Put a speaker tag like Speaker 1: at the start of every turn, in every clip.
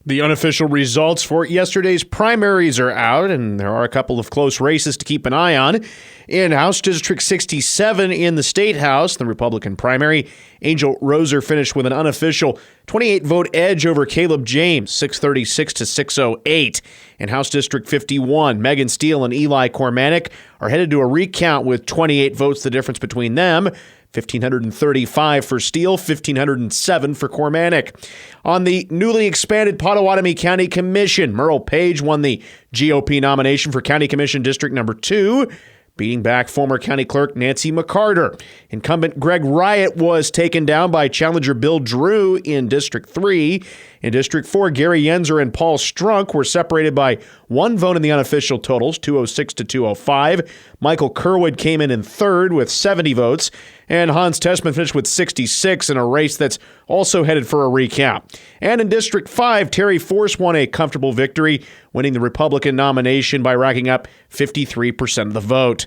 Speaker 1: The unofficial results for yesterday's primaries are out, and there are a couple of close races to keep an eye on. In House District 67 in the State House, the Republican primary, Angel Roser finished with an unofficial 28-vote edge over Caleb James, 636 to 608. In House District 51, Megan Steele and Eli Cormanick are headed to a recount with 28 votes, the difference between them. 1,535 for Steele, 1,507 for Cormanick. On the newly expanded Potawatomi County Commission, Merle Page won the GOP nomination for County Commission District Number 2, beating back former county clerk Nancy McCarter. Incumbent Greg Riot was taken down by challenger Bill Drew in District 3. In District 4, Gary Yenzer and Paul Strunk were separated by one vote in the unofficial totals, 206 to 205. Michael Kerwood came in third with 70 votes, and Hans Tessman finished with 66 in a race that's also headed for a recount. And in District 5, Terry Force won a comfortable victory, winning the Republican nomination by racking up 53% of the vote.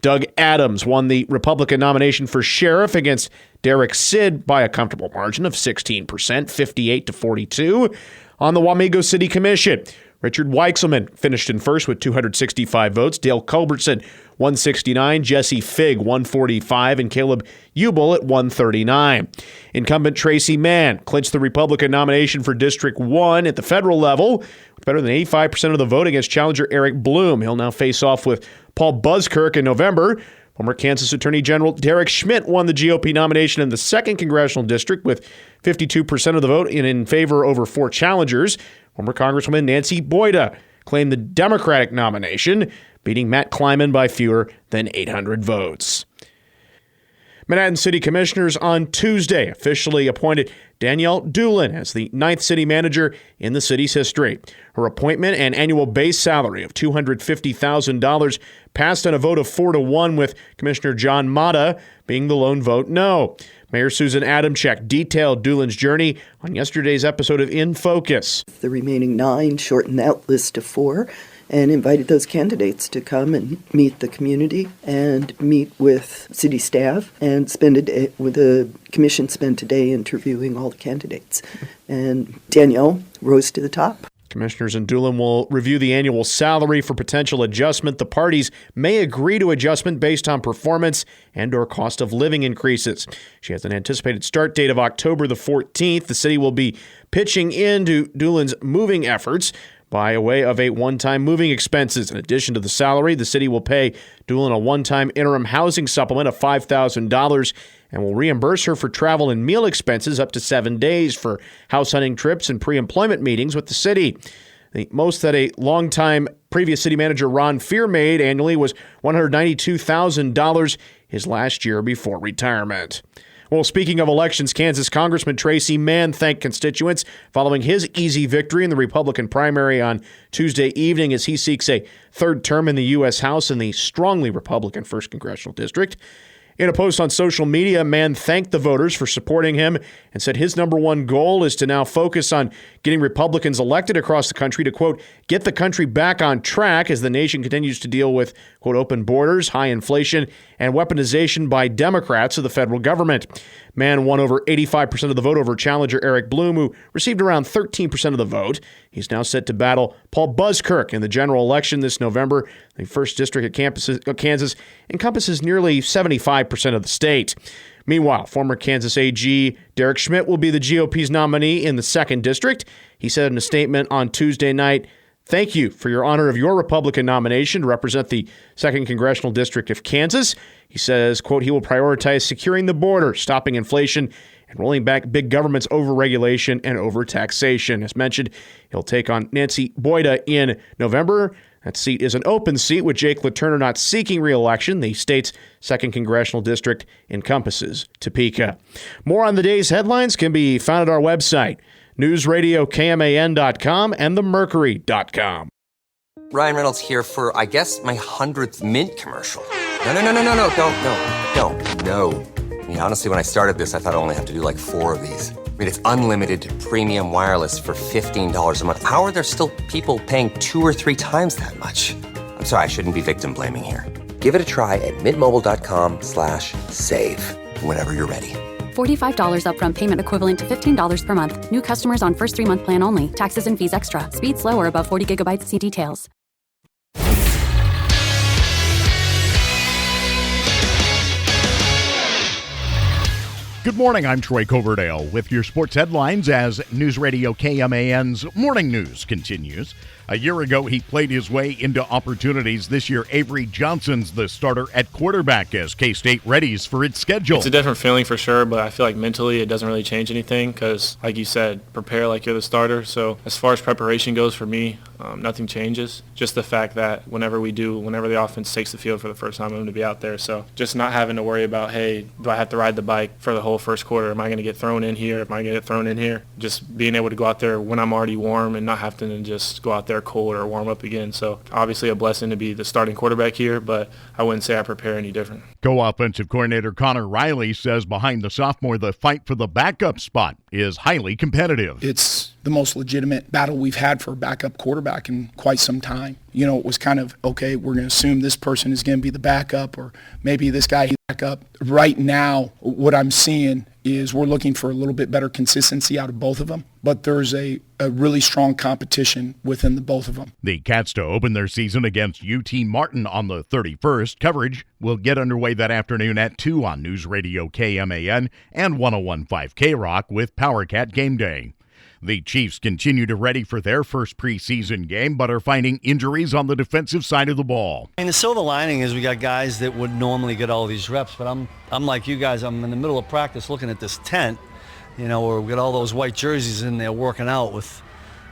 Speaker 1: Doug Adams won the Republican nomination for sheriff against Derek Sid by a comfortable margin of 16%, 58 to 42. On the Wamego City Commission, Richard Weichselman finished in first with 265 votes. Dale Culbertson, 169. Jesse Figg, 145. And Caleb Ubel at 139. Incumbent Tracy Mann clinched the Republican nomination for District 1 at the federal level, with better than 85% of the vote against challenger Eric Bloom. He'll now face off with Paul Buskirk in November. Former Kansas Attorney General Derek Schmidt won the GOP nomination in the 2nd Congressional District with 52% of the vote in favor over 4 challengers. Former Congresswoman Nancy Boyda claimed the Democratic nomination, beating Matt Kleiman by fewer than 800 votes. Manhattan City Commissioners on Tuesday officially appointed Danielle Doolin as the 9th city manager in the city's history. Her appointment and annual base salary of $250,000 passed on a vote of 4-1, with Commissioner John Mata being the lone vote no. Mayor Susan Adamczyk detailed Doolin's journey on yesterday's episode of In Focus.
Speaker 2: The remaining 9 shortened that list to 4 and invited those candidates to come and meet the community and meet with city staff and spend a day with the commission, spent a day interviewing all the candidates. And Danielle rose to the top.
Speaker 1: Commissioners and Doolin will review the annual salary for potential adjustment. The parties may agree to adjustment based on performance and or cost of living increases. She has an anticipated start date of October the 14th. The city will be pitching into Doolin's moving efforts by way of a one-time moving expenses. In addition to the salary, the city will pay Doolin a one-time interim housing supplement of $5,000 and will reimburse her for travel and meal expenses up to 7 days for house hunting trips and pre-employment meetings with the city. The most that a longtime previous city manager Ron Fear made annually was $192,000 his last year before retirement. Well, speaking of elections, Kansas Congressman Tracy Mann thanked constituents following his easy victory in the Republican primary on Tuesday evening as he seeks a third term in the U.S. House in the strongly Republican 1st Congressional District. In a post on social media, Mann thanked the voters for supporting him and said his number one goal is to now focus on getting Republicans elected across the country to, quote, get the country back on track as the nation continues to deal with, quote, open borders, high inflation, and weaponization by Democrats of the federal government. Mann won over 85% of the vote over challenger Eric Bloom, who received around 13% of the vote. He's now set to battle Paul Buskirk in the general election this November. The 1st District of Kansas encompasses nearly 75% of the state. Meanwhile, former Kansas AG Derek Schmidt will be the GOP's nominee in the 2nd District. He said in a statement on Tuesday night, "Thank you for your honor of your Republican nomination to represent the 2nd Congressional District of Kansas." He says, quote, he will prioritize securing the border, stopping inflation, and rolling back big government's overregulation and overtaxation. As mentioned, he'll take on Nancy Boyda in November. That seat is an open seat with Jake LaTurner not seeking re-election. The state's 2nd Congressional District encompasses Topeka. More on the day's headlines can be found at our website, newsradiokman.com and themercury.com.
Speaker 3: Ryan Reynolds here for, I guess, my 100th Mint commercial. No, don't. I mean, honestly, when I started this, I thought I only have to do like 4 of these. I mean, it's unlimited premium wireless for $15 a month. How are there still people paying 2 or 3 times that much? I'm sorry, I shouldn't be victim blaming here. Give it a try at mintmobile.com/save. Whenever you're ready.
Speaker 4: $45 upfront payment equivalent to $15 per month. New customers on first 3-month plan only. Taxes and fees extra. Speed slower above 40 gigabytes. See details.
Speaker 5: Good morning, I'm Troy Coverdale with your sports headlines as News Radio KMAN's Morning News continues. A year ago, he played his way into opportunities. This year, Avery Johnson's the starter at quarterback as K-State readies for its schedule.
Speaker 6: It's a different feeling for sure, but I feel like mentally it doesn't really change anything because, like you said, prepare like you're the starter. So as far as preparation goes for me, nothing changes. Just the fact that whenever the offense takes the field for the first time, I'm going to be out there. So just not having to worry about, hey, do I have to ride the bike for the whole first quarter? Am I going to get thrown in here? Am I going to get thrown in here? Just being able to go out there when I'm already warm and not having to just go out there cold or warm up again. So obviously a blessing to be the starting quarterback here, but I wouldn't say I prepare any different.
Speaker 5: Co-offensive coordinator Connor Riley says behind the sophomore, the fight for the backup spot is highly competitive.
Speaker 7: It's the most legitimate battle we've had for a backup quarterback in quite some time. You know, it was kind of, okay, we're going to assume this person is going to be the backup or maybe this guy backup. Right now, what I'm seeing is we're looking for a little bit better consistency out of both of them, but there's a really strong competition within the both of them.
Speaker 5: The Cats to open their season against UT Martin on the 31st. Coverage will get underway that afternoon at 2 on News Radio KMAN and 101.5 K-Rock with Power Cat Game Day. The Chiefs continue to ready for their first preseason game, but are finding injuries on the defensive side of the ball.
Speaker 8: The silver lining is we got guys that would normally get all these reps, but I'm like you guys. I'm in the middle of practice looking at this tent, where we got all those white jerseys in there working out with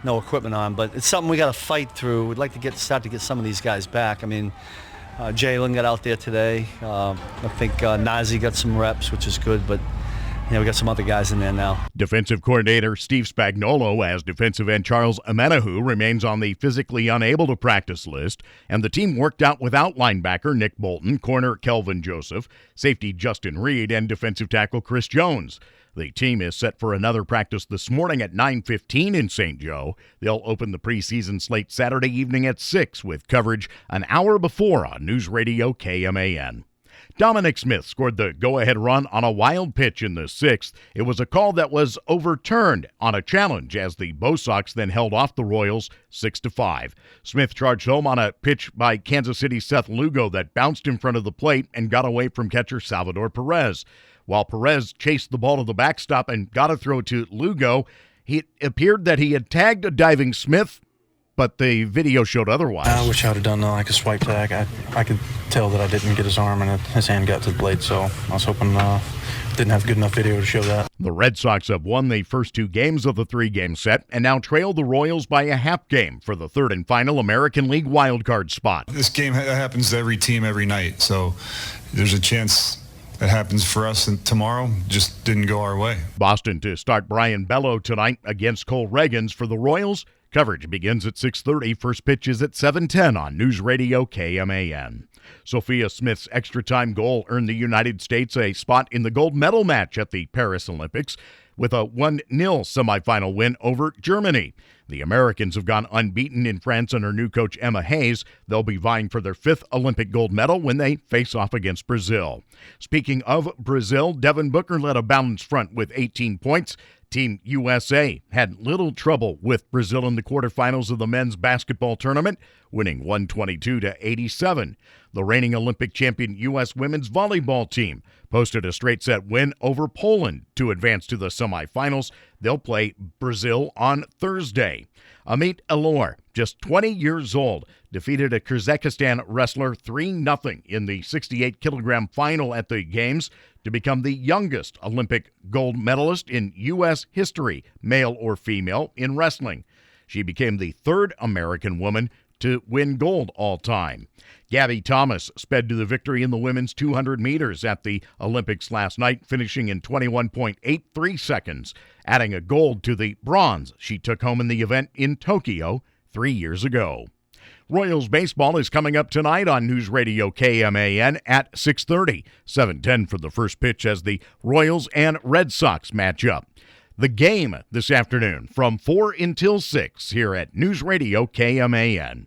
Speaker 8: no equipment on. But it's something we got to fight through. We'd like to start to get some of these guys back. Jalen got out there today. I think Nazi got some reps, which is good, but we got some other guys in there now.
Speaker 5: Defensive coordinator Steve Spagnuolo as defensive end Charles Amenahu remains on the physically unable to practice list, and the team worked out without linebacker Nick Bolton, corner Kelvin Joseph, safety Justin Reed, and defensive tackle Chris Jones. The team is set for another practice this morning at 9:15 in St. Joe. They'll open the preseason slate Saturday evening at 6 with coverage an hour before on News Radio KMAN. Dominic Smith scored the go-ahead run on a wild pitch in the 6th. It was a call that was overturned on a challenge as the Bo Sox then held off the Royals 6-5. Smith charged home on a pitch by Kansas City's Seth Lugo that bounced in front of the plate and got away from catcher Salvador Perez. While Perez chased the ball to the backstop and got a throw to Lugo, it appeared that he had tagged a diving Smith, but the video showed otherwise.
Speaker 9: I wish I would have done like a swipe tag. I could tell that I didn't get his arm and his hand got to the blade, so I was hoping didn't have good enough video to show that.
Speaker 5: The Red Sox have won the first 2 games of the 3-game set and now trail the Royals by a half game for the third and final American League wildcard spot.
Speaker 10: This game happens to every team every night, so there's a chance that happens for us tomorrow. Just didn't go our way.
Speaker 5: Boston to start Brian Bello tonight against Cole Reagans for the Royals. Coverage begins at 6:30. First pitch is at 7:10 on News Radio KMAN. Sophia Smith's extra time goal earned the United States a spot in the gold medal match at the Paris Olympics with a 1-0 semifinal win over Germany. The Americans have gone unbeaten in France under new coach Emma Hayes. They'll be vying for their 5th Olympic gold medal when they face off against Brazil. Speaking of Brazil, Devin Booker led a balanced front with 18 points. Team USA had little trouble with Brazil in the quarterfinals of the men's basketball tournament, winning 122-87. The reigning Olympic champion U.S. women's volleyball team posted a straight-set win over Poland to advance to the semifinals. They'll play Brazil on Thursday. Amit Elor, just 20 years old, defeated a Kyrgyzstan wrestler 3-0 in the 68-kilogram final at the Games to become the youngest Olympic gold medalist in U.S. history, male or female, in wrestling. She became the 3rd American woman to win gold all time. Gabby Thomas sped to the victory in the women's 200 meters at the Olympics last night, finishing in 21.83 seconds, adding a gold to the bronze she took home in the event in Tokyo 3 years ago. Royals baseball is coming up tonight on News Radio KMAN at 6:30. 7:10 for the first pitch as the Royals and Red Sox match up. The game this afternoon from 4 until 6 here at News Radio KMAN.